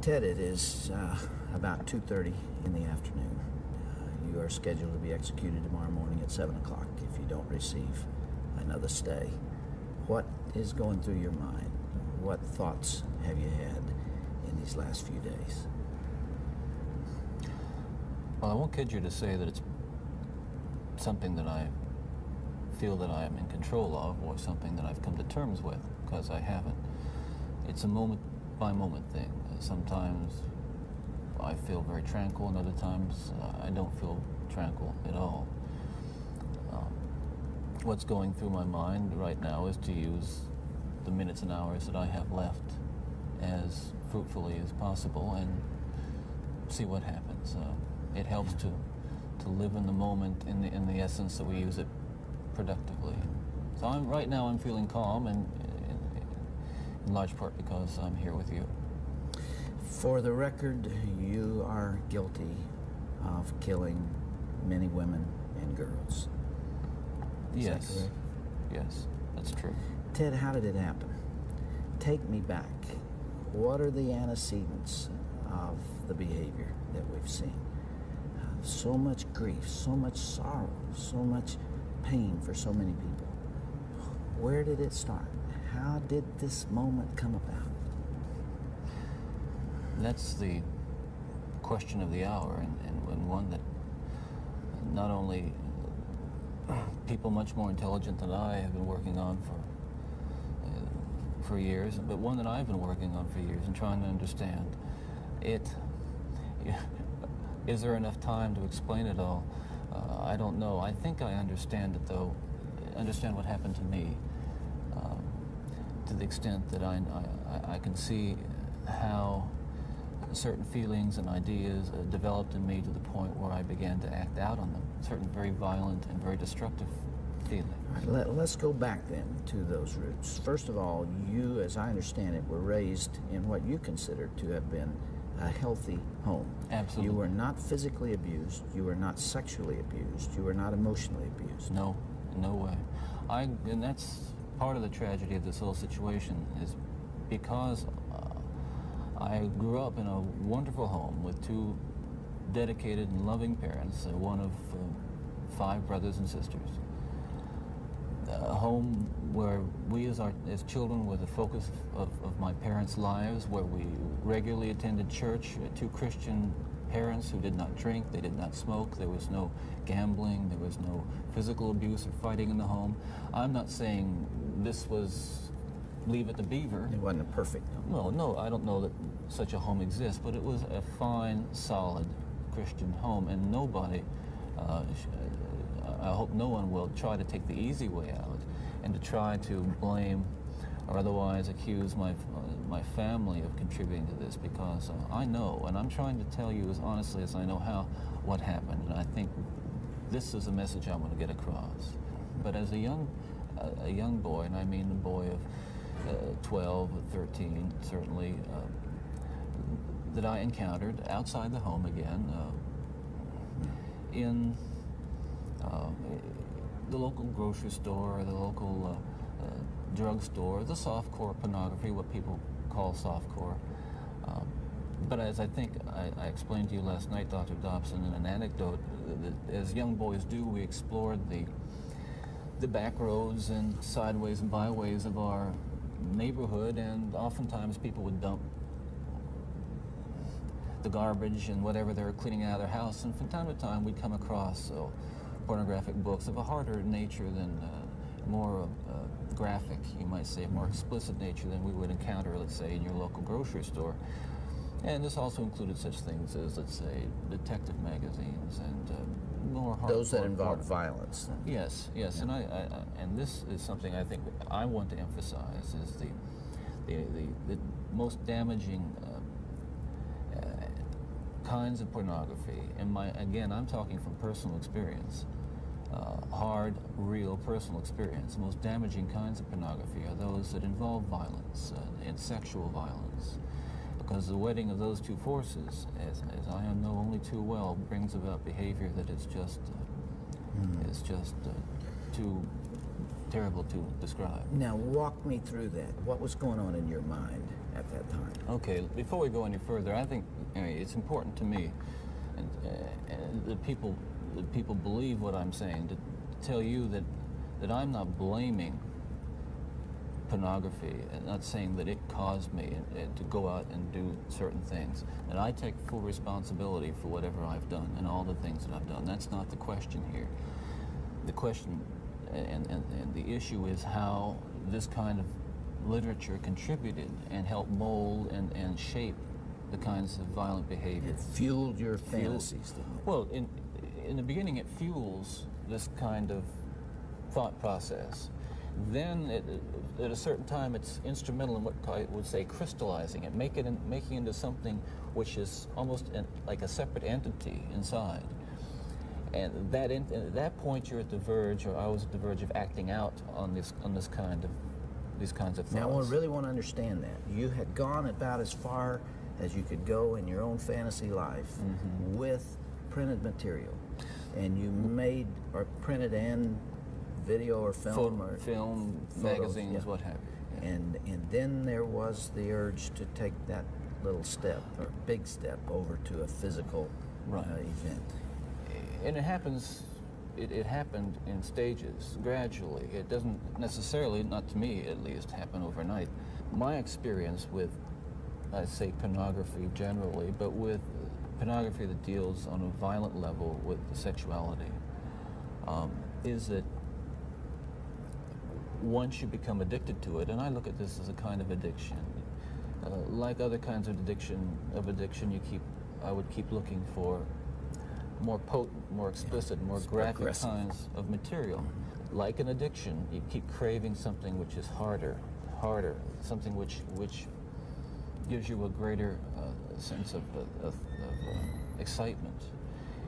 Ted, it is about 2:30 in the afternoon. You are scheduled to be executed tomorrow morning at 7 o'clock if you don't receive another stay. What is going through your mind? What thoughts have you had in these last few days? Well, I won't kid you to say that it's something that I feel that I am in control of, or something that I've come to terms with, because I haven't. It's a moment-by-moment thing. Sometimes I feel very tranquil, and other times I don't feel tranquil at all. What's going through my mind right now is to use the minutes and hours that I have left as fruitfully as possible and see what happens. It helps to live in the moment in the essence that we use it productively. So right now I'm feeling calm, and in large part because I'm here with you. For the record, you are guilty of killing many women and girls. Is that correct? Yes, that's true. Ted, how did it happen? Take me back. What are the antecedents of the behavior that we've seen? So much grief, so much sorrow, so much pain for so many people. Where did it start? How did this moment come about? That's the question of the hour, and one that not only people much more intelligent than I have been working on for years, but one that I've been working on for years and trying to understand. Is there enough time to explain it all? I don't know. I think I understand it, though. Understand what happened to me, to the extent that I can see how certain feelings and ideas developed in me to the point where I began to act out on them. Certain very violent and very destructive feelings. All right, let's go back then to those roots. First of all, you, as I understand it, were raised in what you consider to have been a healthy home. Absolutely. You were not physically abused, you were not sexually abused, you were not emotionally abused. No, no way. And that's part of the tragedy of this whole situation, is because I grew up in a wonderful home with two dedicated and loving parents, one of 5 brothers and sisters. A home where we as children were the focus of my parents' lives, where we regularly attended church, 2 Christian parents who did not drink, they did not smoke, there was no gambling, there was no physical abuse or fighting in the home. I'm not saying this was Leave It to Beaver. It wasn't a perfect home. No, I don't know that such a home exists, but it was a fine, solid Christian home, and nobody, I hope no one will try to take the easy way out and to try to blame or otherwise accuse my family of contributing to this, because I know, and I'm trying to tell you as honestly as I know what happened, and I think this is a message I want to get across. But as a young boy, and I mean a boy of 12, 13, certainly, that I encountered outside the home again, in the local grocery store, the local drugstore, the softcore pornography, what people call softcore. But as I think I explained to you last night, Dr. Dobson, in an anecdote, that as young boys do, we explored the back roads and sideways and byways of our neighborhood, and oftentimes people would dump the garbage and whatever they were cleaning out of their house, and from time to time we'd come across pornographic books of a harder nature than more graphic, you might say, more explicit nature than we would encounter, let's say, in your local grocery store. And this also included such things as, let's say, detective magazines and more hardcore. Those that involve violence. Yes, yes, yeah. And this is something I think I want to emphasize, is the most damaging kinds of pornography. And again, I'm talking from personal experience. Hard, real, personal experience. The most damaging kinds of pornography are those that involve violence and sexual violence, because the wedding of those 2 forces, as I know only too well, brings about behavior that is just too terrible to describe. Now, walk me through that. What was going on in your mind at that time? Okay, before we go any further, I think it's important to me, and that people believe what I'm saying, to tell you that I'm not blaming pornography and not saying that it caused me to go out and do certain things. And I take full responsibility for whatever I've done and all the things that I've done. That's not the question here. The question and the issue is how this kind of literature contributed and helped mold and shape the kinds of violent behavior. It fueled your fantasies, didn't it? Well, in the beginning, it fuels this kind of thought process. Then, at a certain time, it's instrumental in what I would say crystallizing it, making it into something which is almost like a separate entity inside. And at that point, you're at the verge, or I was at the verge of acting out on these kinds of thoughts. Now, I really want to understand that. You had gone about as far as you could go in your own fantasy life with printed material, and you made or printed and video or film or film, photos, magazines, what have you. Yeah. And then there was the urge to take that little step or big step over to a physical event. And it happens. It happened in stages, gradually. It doesn't necessarily, not to me at least, happen overnight. My experience with, I say pornography generally, but with pornography that deals on a violent level with sexuality, is that once you become addicted to it, and I look at this as a kind of addiction, like other kinds of addiction, I would keep looking for more potent, more explicit, more graphic kinds of material. Like an addiction, you keep craving something which is harder, something which gives you a greater sense of excitement,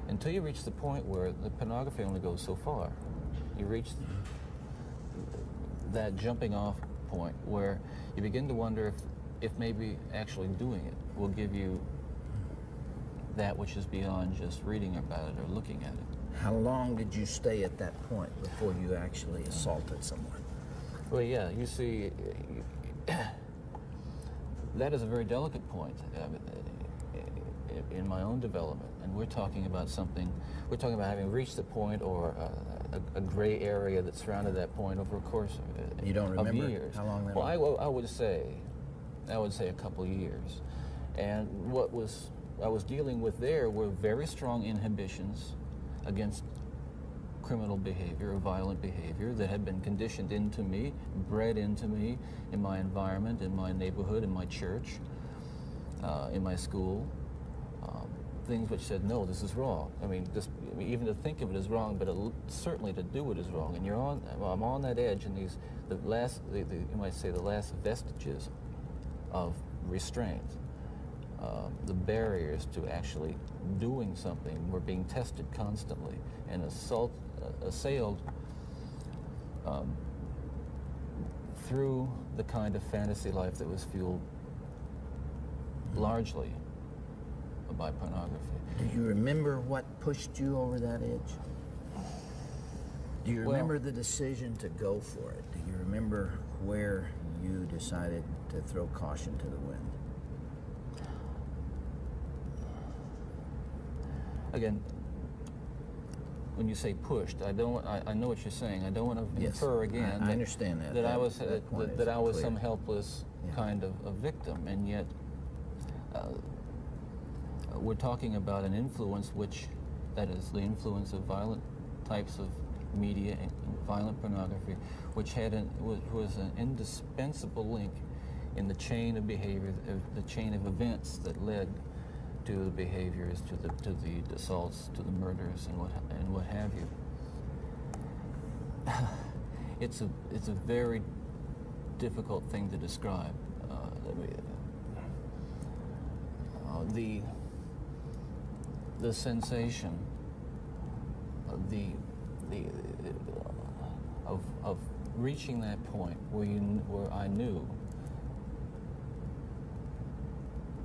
until you reach the point where the pornography only goes so far. You reach that jumping off point where you begin to wonder if maybe actually doing it will give you that which is beyond just reading about it or looking at it. How long did you stay at that point before you actually assaulted someone? Well, yeah, you see, that is a very delicate point in my own development, and we're talking about having reached the point or a gray area that surrounded that point over a course of You don't remember years. How long that was? Well, I would say a couple of years. And what I was dealing with there were very strong inhibitions against criminal behavior or violent behavior that had been conditioned into me, bred into me in my environment, in my neighborhood, in my church, in my school. Things which said, no, this is wrong. I mean, even to think of it is wrong, but certainly to do it is wrong. And I'm on that edge, and you might say the last vestiges of restraint, the barriers to actually doing something were being tested constantly and assailed through the kind of fantasy life that was fueled largely by pornography. Do you remember what pushed you over that edge? Do you remember the decision to go for it? Do you remember where you decided to throw caution to the wind? Again, when you say pushed, I know what you're saying. I don't want to infer again. I understand that. That I was some helpless kind of a victim, and yet we're talking about an influence that is the influence of violent types of media and violent pornography, which was an indispensable link in the chain of behavior, the chain of events that led to the behaviors, to the assaults, to the murders, and what have you. It's a very difficult thing to describe. The sensation of reaching that point where I knew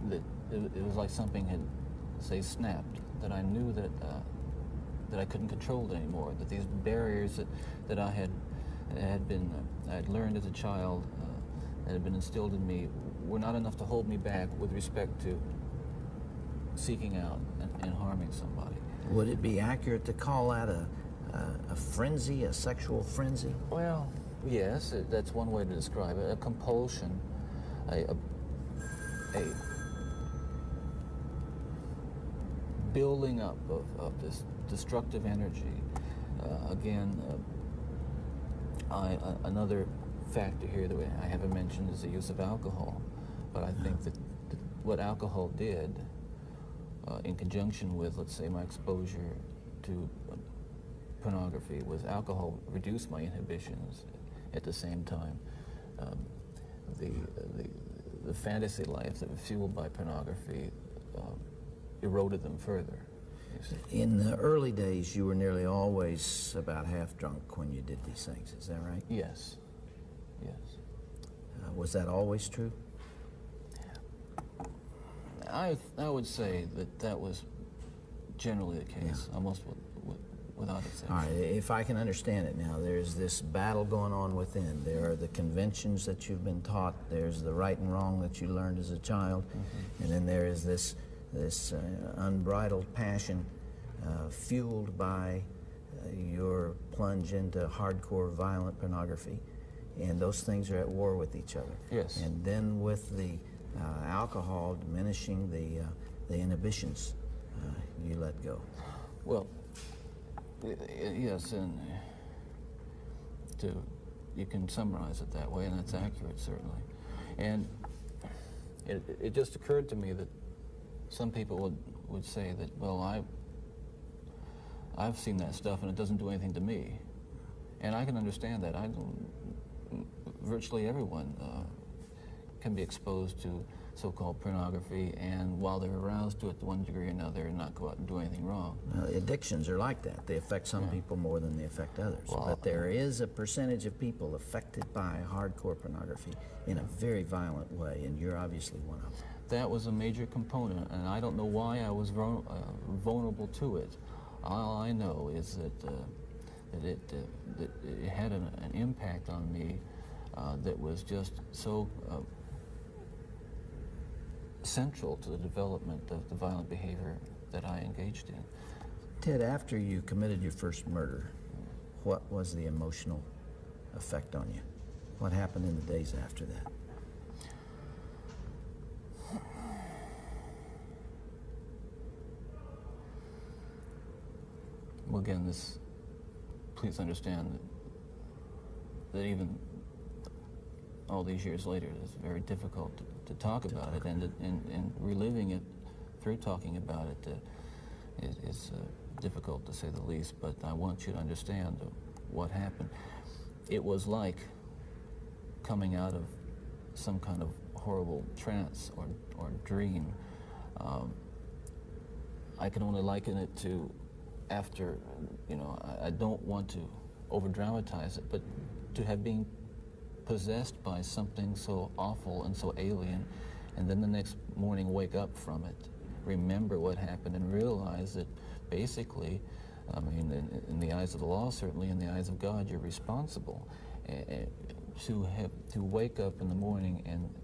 that it was like something had, say, snapped, that I knew that I couldn't control it anymore, that these barriers that I had I'd learned as a child, that had been instilled in me, were not enough to hold me back with respect to seeking out and harming somebody. Would it be accurate to call that a frenzy, a sexual frenzy? Well, yes, that's one way to describe it. A compulsion, a building up of this destructive energy. Another factor here that I haven't mentioned is the use of alcohol. But I think that what alcohol did, in conjunction with, let's say, my exposure to pornography, was alcohol reduced my inhibitions. At the same time, the fantasy life that was fueled by pornography eroded them further. In the early days, you were nearly always about half drunk when you did these things. Is that right? Yes. Yes. Was that always true? I would say that was generally the case, almost without exception. All right, if I can understand it now, there's this battle going on within. There are the conventions that you've been taught. There's the right and wrong that you learned as a child. And then there is this unbridled passion fueled by your plunge into hardcore violent pornography. And those things are at war with each other. Yes. And then with the alcohol diminishing the inhibitions, you let go. Well, yes, and you can summarize it that way, and that's accurate, certainly. And it just occurred to me that some people would say that, well, I've seen that stuff and it doesn't do anything to me. And I can understand that. Virtually everyone can be exposed to so-called pornography, and while they're aroused to it to one degree or another, not go out and do anything wrong. Well, addictions are like that. They affect some people more than they affect others. Well, but there is a percentage of people affected by hardcore pornography in a very violent way, and you're obviously one of them. That was a major component, and I don't know why I was vulnerable to it. All I know is that it had an impact on me that was just so central to the development of the violent behavior that I engaged in. Ted, after you committed your first murder, what was the emotional effect on you? What happened in the days after that? Well, again, please understand that even all these years later, it's very difficult to talk about it, and reliving it through talking about it is difficult to say the least, but I want you to understand what happened. It was like coming out of some kind of horrible trance or dream. I can only liken it to after, I don't want to over-dramatize it, but to have been possessed by something so awful and so alien, and then the next morning wake up from it, remember what happened, and realize that basically, I mean, in the eyes of the law, certainly in the eyes of God, you're responsible. To wake up in the morning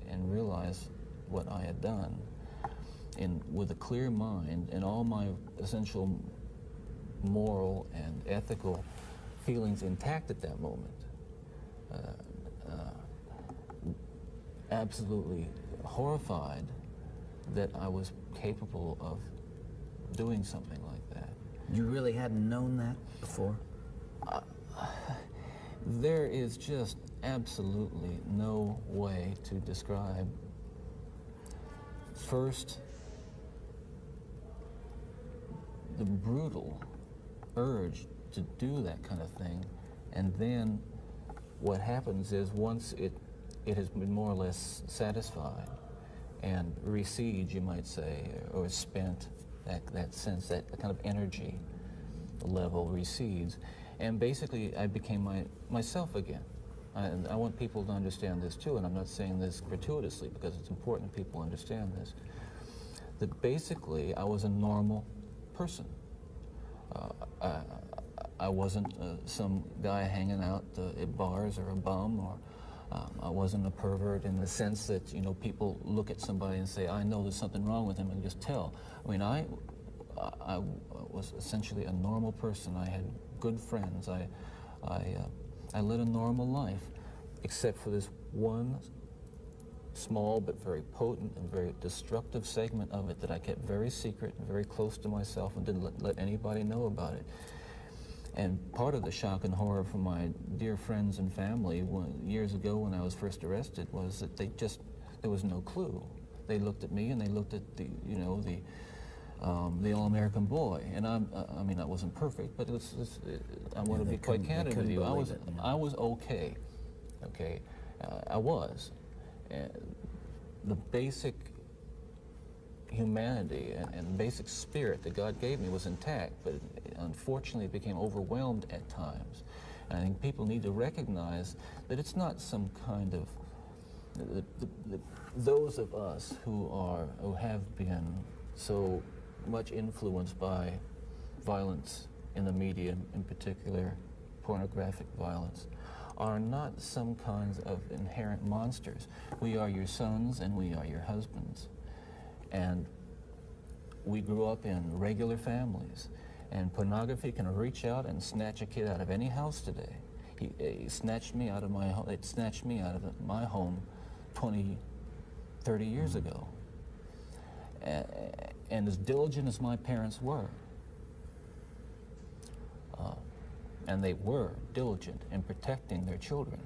and realize what I had done, and with a clear mind and all my essential moral and ethical feelings intact at that moment, absolutely horrified that I was capable of doing something like that. You really hadn't known that before? There is just absolutely no way to describe, first, the brutal urge to do that kind of thing, and then what happens is once it has been more or less satisfied and recedes, you might say, or spent, that sense, that kind of energy level recedes, and basically I became myself again. And I want people to understand this too, and I'm not saying this gratuitously because it's important that people understand this, that basically I was a normal person. I wasn't some guy hanging out at bars or a bum, or I wasn't a pervert in the sense that, you know, people look at somebody and say, I know there's something wrong with him, and just tell. I mean, I was essentially a normal person. I had good friends. I led a normal life, except for this one small but very potent and very destructive segment of it that I kept very secret and very close to myself and didn't let anybody know about it. And part of the shock and horror from my dear friends and family years ago when I was first arrested was that there was no clue. They looked at me and they looked at the all-American boy. And I mean, I wasn't perfect, but I want to be quite candid with you. I was okay, I was. The basic humanity and basic spirit that God gave me was intact, but unfortunately it became overwhelmed at times. And I think people need to recognize that it's not some kind of, those of us who have been so much influenced by violence in the media, in particular pornographic violence, are not some kinds of inherent monsters. We are your sons and we are your husbands. And we grew up in regular families. And pornography can reach out and snatch a kid out of any house today. He snatched me out of my home. It snatched me out of my home 20, 30 years ago. And as diligent as my parents were, and they were diligent in protecting their children,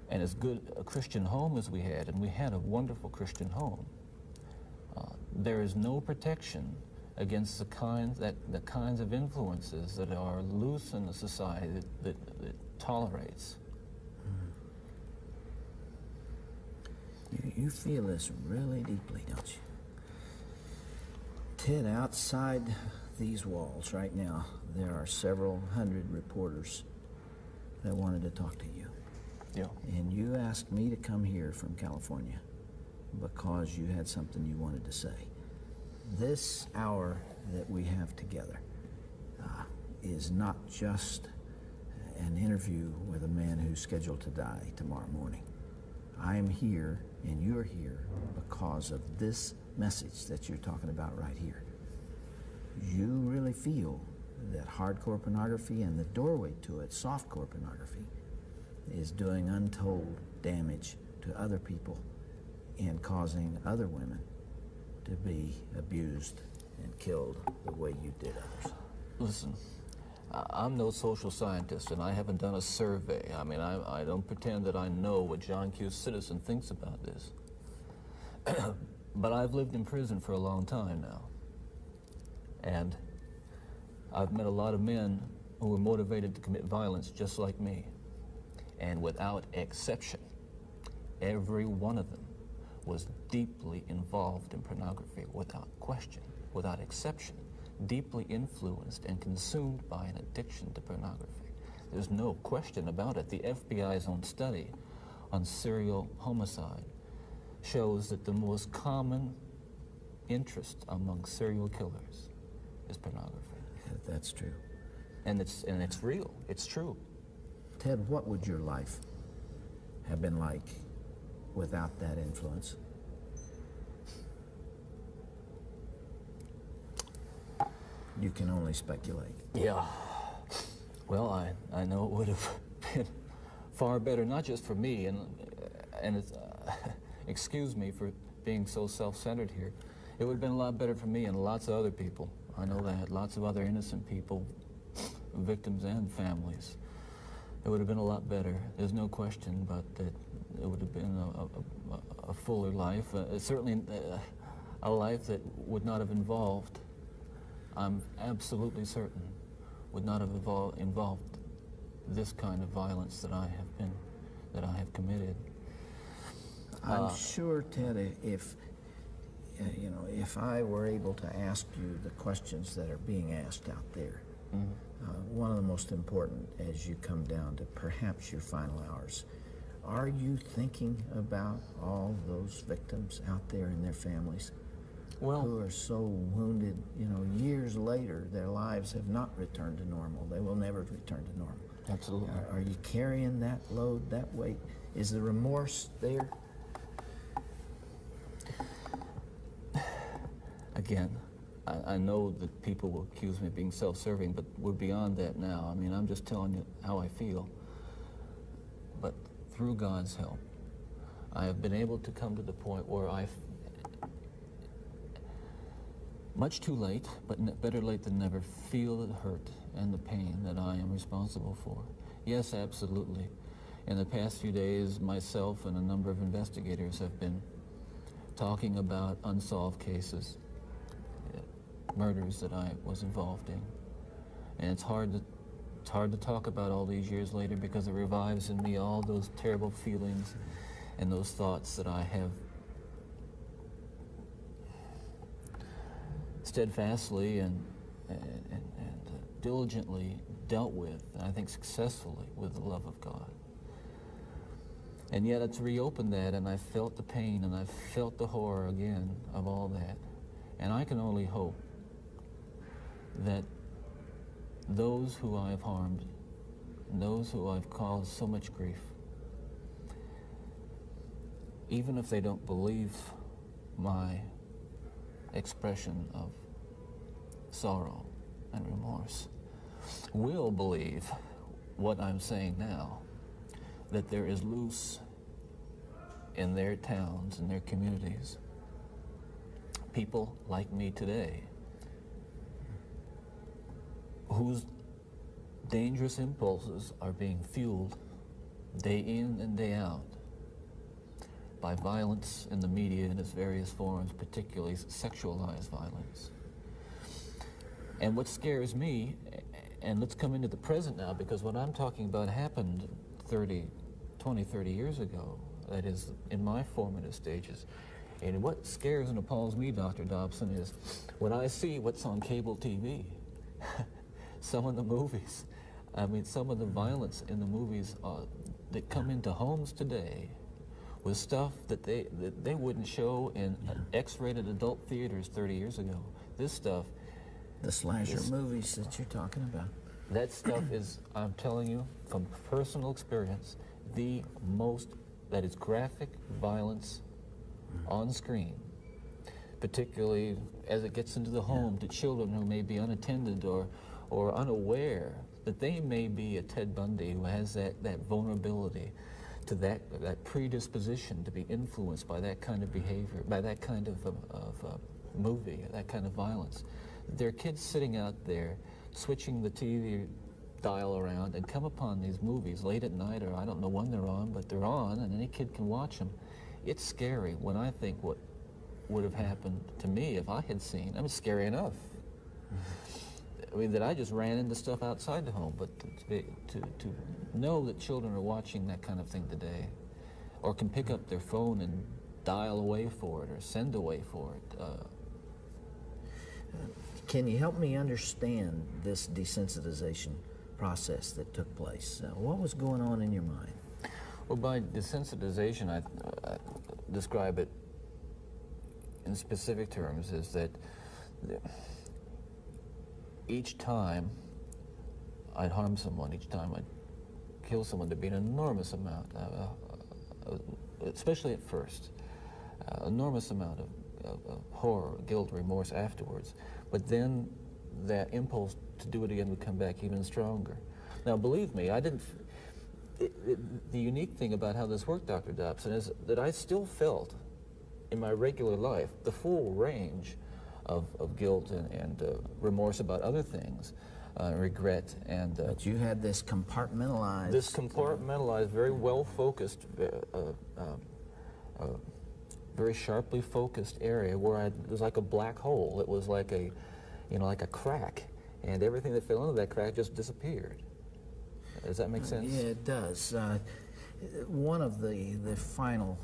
and as good a Christian home as we had, and we had a wonderful Christian home, there is no protection against the kinds of influences that are loose in a society that tolerates. You feel this really deeply, don't you? Ted, outside these walls right now, there are several hundred reporters that wanted to talk to you. Yeah. And you asked me to come here from California because you had something you wanted to say. This hour that we have together is not just an interview with a man who's scheduled to die tomorrow morning. I am here and you're here because of this message that you're talking about right here. You really feel that hardcore pornography and the doorway to it, softcore pornography, is doing untold damage to other people and causing other women to be abused and killed the way you did others. Listen, I'm no social scientist, and I haven't done a survey. I mean, I don't pretend that I know what John Q. Citizen thinks about this. But I've lived in prison for a long time now. And I've met a lot of men who were motivated to commit violence just like me. And without exception, every one of them was deeply involved in pornography, without question, without exception, deeply influenced and consumed by an addiction to pornography. There's no question about it. The FBI's own study on serial homicide shows that the most common interest among serial killers is pornography. Yeah, that's true. And it's real. It's true. Ted, what would your life have been like without that influence? You can only speculate. Yeah. Well, I know it would have been far better, not just for me, and it's, excuse me for being so self-centered here. It would have been a lot better for me and lots of other people. I know that, lots of other innocent people, victims and families. It would have been a lot better. There's no question but that it would have been a fuller life, certainly a life that would not have involved, I'm absolutely certain, would not have involved this kind of violence that I have committed. I'm sure, Ted, if I were able to ask you the questions that are being asked out there, one of the most important as you come down to perhaps your final hours, are you thinking about all those victims out there and their families? Well, who are so wounded, you know, years later, their lives have not returned to normal. They will never return to normal. absolutely. Are you carrying that load, that weight? Is the remorse there? Again, I know that people will accuse me of being self-serving, but we're beyond that now. I mean, I'm just telling you how I feel. But through God's help, I have been able to come to the point where much too late, but better late than never, feel the hurt and the pain that I am responsible for. Yes, absolutely. In the past few days, myself and a number of investigators have been talking about unsolved cases, murders that I was involved in. And it's hard to talk about all these years later because it revives in me all those terrible feelings and those thoughts that I have steadfastly and diligently dealt with, and I think successfully, with the love of God. And yet it's reopened that, and I felt the pain and I felt the horror again of all that. And I can only hope that those who I have harmed, and those who I've caused so much grief, even if they don't believe my expression of sorrow and remorse, will believe what I'm saying now, that there is loose in their towns and their communities people like me today whose dangerous impulses are being fueled day in and day out by violence in the media in its various forms, particularly sexualized violence. And what scares me, and let's come into the present now, because what I'm talking about happened 20, 30 years ago, that is, in my formative stages. And what scares and appalls me, Dr. Dobson, is when I see what's on cable TV, some of the movies, I mean, some of the violence in the movies that come into homes today with stuff that they wouldn't show in X-rated adult theaters 30 years ago. This stuff... The slasher movies that you're talking about. That stuff is, I'm telling you, from personal experience, the most, that is graphic violence on screen, particularly as it gets into the home to children who may be unattended or unaware that they may be a Ted Bundy who has that vulnerability to that predisposition to be influenced by that kind of behavior, by that kind of movie, that kind of violence. There are kids sitting out there switching the TV dial around and come upon these movies late at night, or I don't know when they're on, but they're on and any kid can watch them. It's scary when I think what would have happened to me if I had seen. I mean, it's scary enough. I mean, that I just ran into stuff outside the home, but to know that children are watching that kind of thing today, or can pick up their phone and dial away for it or send away for it. Can you help me understand this desensitization process that took place? What was going on in your mind? Well, by desensitization, I describe it in specific terms as that each time I'd harm someone, each time I'd kill someone, there'd be an enormous amount, especially at first, enormous amount of horror, guilt, remorse afterwards. But then that impulse to do it again would come back even stronger. Now, believe me, I didn't... the unique thing about how this worked, Dr. Dobson, is that I still felt in my regular life the full range of guilt and remorse about other things, regret and... but you had this compartmentalized... This compartmentalized, very well-focused, very sharply focused area where it was like a black hole. It was like a, like a crack, and everything that fell into that crack just disappeared. Does that make sense? Yeah, it does. One of the final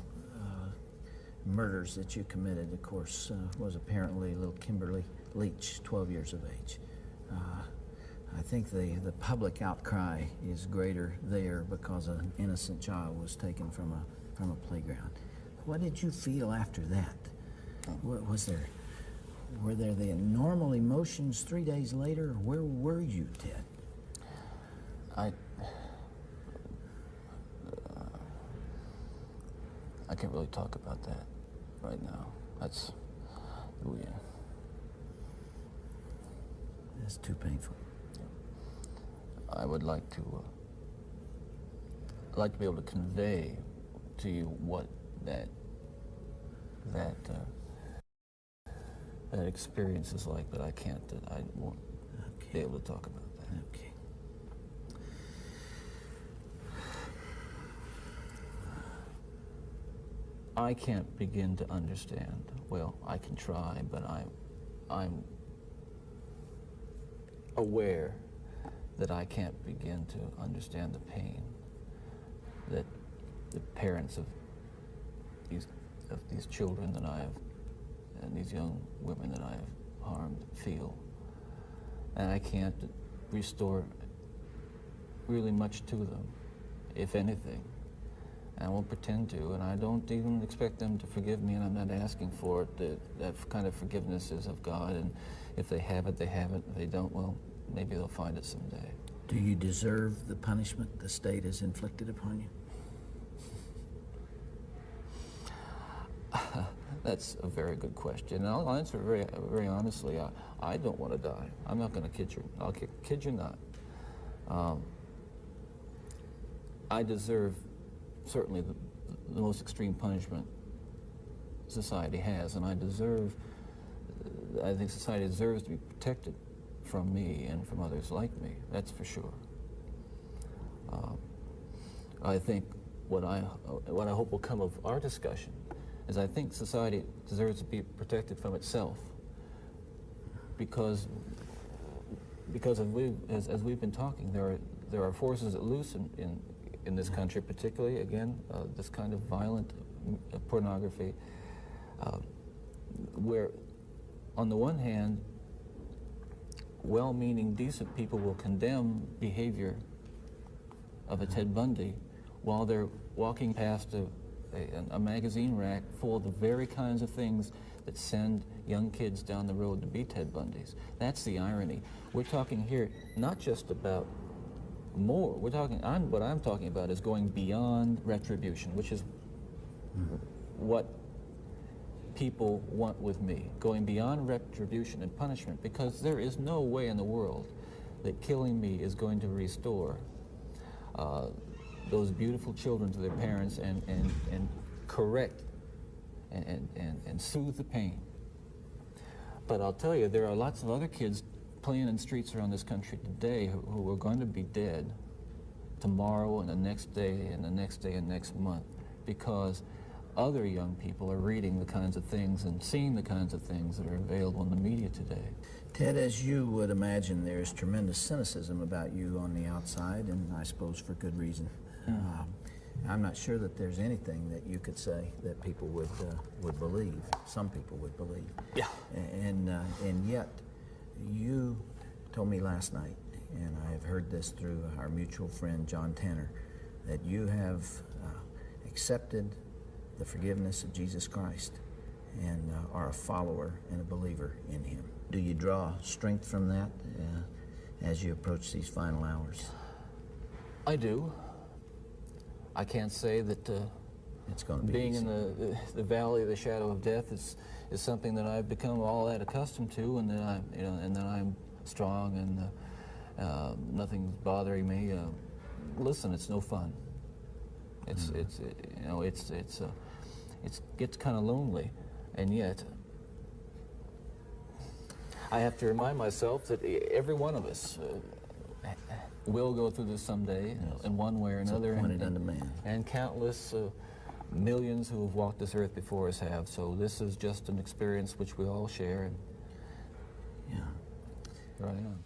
murders that you committed, of course, was apparently little Kimberly Leach, 12 years of age. I think the public outcry is greater there because an innocent child was taken from a playground. What did you feel after that? Was there Were there the normal emotions 3 days later? Where were you, Ted? I can't really talk about that right now. That's weird. That's too painful. I would like to be able to convey to you what that experience is like, but I can't. I won't be able to talk about that. Okay. I can't begin to understand. Well, I can try, but I'm aware that I can't begin to understand the pain that the parents of these children that I have, and these young women that I have harmed, feel. And I can't restore really much to them, if anything. I won't pretend to, and I don't even expect them to forgive me, and I'm not asking for it. That kind of forgiveness is of God, and if they have it, they have it. If they don't, well, maybe they'll find it someday. Do you deserve the punishment the state has inflicted upon you? That's a very good question, and I'll answer very, very honestly. I don't want to die. I'm not going to kid you. I'll kid you not. I deserve certainly the most extreme punishment society has, and I think society deserves to be protected from me and from others like me. That's for sure. I think what I hope will come of our discussion is I think society deserves to be protected from itself, because as we've been talking, there are forces at loose in this country, particularly, again, this kind of violent pornography, where, on the one hand, well-meaning, decent people will condemn behavior of a Ted Bundy while they're walking past a magazine rack full of the very kinds of things that send young kids down the road to be Ted Bundys. That's the irony. We're talking here not just about more. We're talking, what I'm talking about is going beyond retribution, which is what people want with me, going beyond retribution and punishment, because there is no way in the world that killing me is going to restore those beautiful children to their parents and correct and soothe the pain. But I'll tell you, there are lots of other kids playing in streets around this country today who are going to be dead tomorrow and the next day and the next day and next month, because other young people are reading the kinds of things and seeing the kinds of things that are available in the media today. Ted, as you would imagine, there's tremendous cynicism about you on the outside, and I suppose for good reason. I'm not sure that there's anything that you could say that people would believe. Some people would believe. Yeah. And yet, you told me last night, and I have heard this through our mutual friend John Tanner, that you have accepted the forgiveness of Jesus Christ and are a follower and a believer in Him. Do you draw strength from that as you approach these final hours? I do. I can't say that it's going to be being easy. in the valley of the shadow of death is something that I've become all that accustomed to, and that I'm strong and nothing's bothering me. Listen, it's no fun. It gets kind of lonely, and yet I have to remind myself that every one of us will go through this someday, in one way or another. It's appointed unto man. And countless millions who have walked this earth before us have. So this is just an experience which we all share. And yeah. Right on.